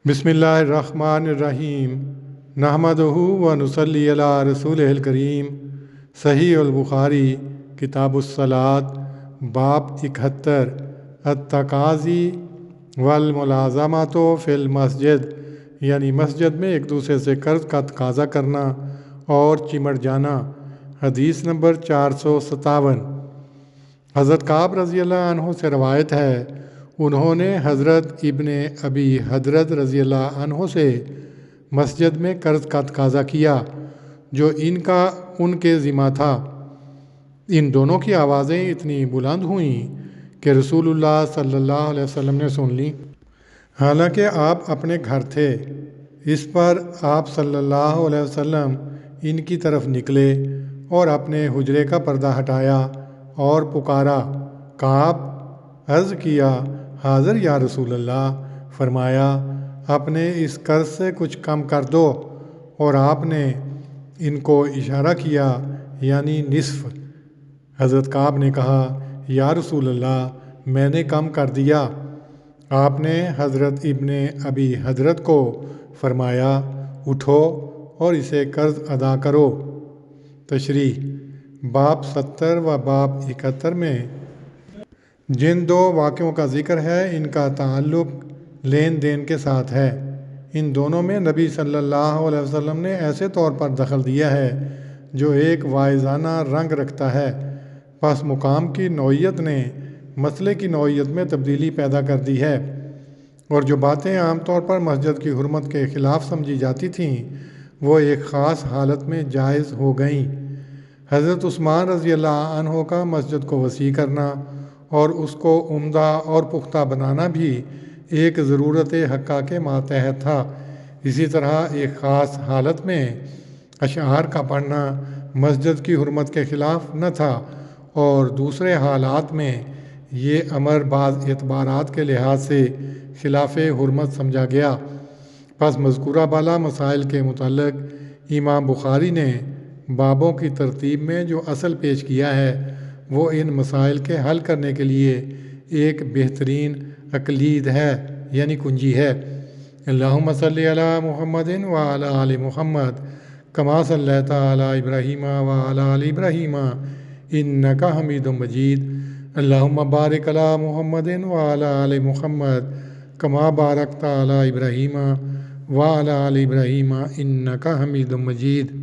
بسم اللہ الرحمن الرحیم نحمدہ و نصلی علی رسولہ الکریم۔ صحیح البخاری کتاب الصلاۃ باب 71 التقاضی والملازمۃ فی المسجد، یعنی مسجد میں ایک دوسرے سے قرض کا تقاضا کرنا اور چمٹ جانا۔ حدیث نمبر 457۔ حضرت کعب رضی اللہ عنہ سے روایت ہے، انہوں نے حضرت ابن ابی حدرد رضی اللہ عنہ سے مسجد میں قرض کا تقاضا کیا جو ان کے ذمہ تھا۔ ان دونوں کی آوازیں اتنی بلند ہوئیں کہ رسول اللہ صلی اللہ علیہ وسلم نے سن لیں، حالانکہ آپ اپنے گھر تھے۔ اس پر آپ صلی اللہ علیہ وسلم ان کی طرف نکلے اور اپنے حجرے کا پردہ ہٹایا اور پکارا، کعب! عرض کیا، حاضر یا رسول اللہ۔ فرمایا، اپنے اس قرض سے کچھ کم کر دو، اور آپ نے ان کو اشارہ کیا، یعنی نصف۔ حضرت کعب نے کہا، یا رسول اللہ، میں نے کم کر دیا۔ آپ نے حضرت ابن ابی حدرد کو فرمایا، اٹھو اور اسے قرض ادا کرو۔ تشریح: باب 70 و باب 71 میں جن دو واقعوں کا ذکر ہے ان کا تعلق لین دین کے ساتھ ہے۔ ان دونوں میں نبی صلی اللہ علیہ وسلم نے ایسے طور پر دخل دیا ہے جو ایک واعظانہ رنگ رکھتا ہے، پس مقام کی نوعیت نے مسئلے کی نوعیت میں تبدیلی پیدا کر دی ہے، اور جو باتیں عام طور پر مسجد کی حرمت کے خلاف سمجھی جاتی تھیں وہ ایک خاص حالت میں جائز ہو گئیں۔ حضرت عثمان رضی اللہ عنہ کا مسجد کو وسیع کرنا اور اس کو عمدہ اور پختہ بنانا بھی ایک ضرورت حقہ کے ماتحت تھا۔ اسی طرح ایک خاص حالت میں اشعار کا پڑھنا مسجد کی حرمت کے خلاف نہ تھا، اور دوسرے حالات میں یہ امر بعض اعتبارات کے لحاظ سے خلاف حرمت سمجھا گیا۔ پس مذکورہ بالا مسائل کے متعلق امام بخاری نے بابوں کی ترتیب میں جو اصل پیش کیا ہے وہ ان مسائل کے حل کرنے کے لیے ایک بہترین اقلید ہے، یعنی کنجی ہے۔ اللہم صلی علی محمد وعلی آل محمد کما صلیت علی ابراہیم وعلی آل ابراہیم انک حمید مجید۔ اللہم بارک علی محمد وعلی آل محمد کما بارکت علی ابراہیم وعلی آل ابراہیم انک حمید مجید۔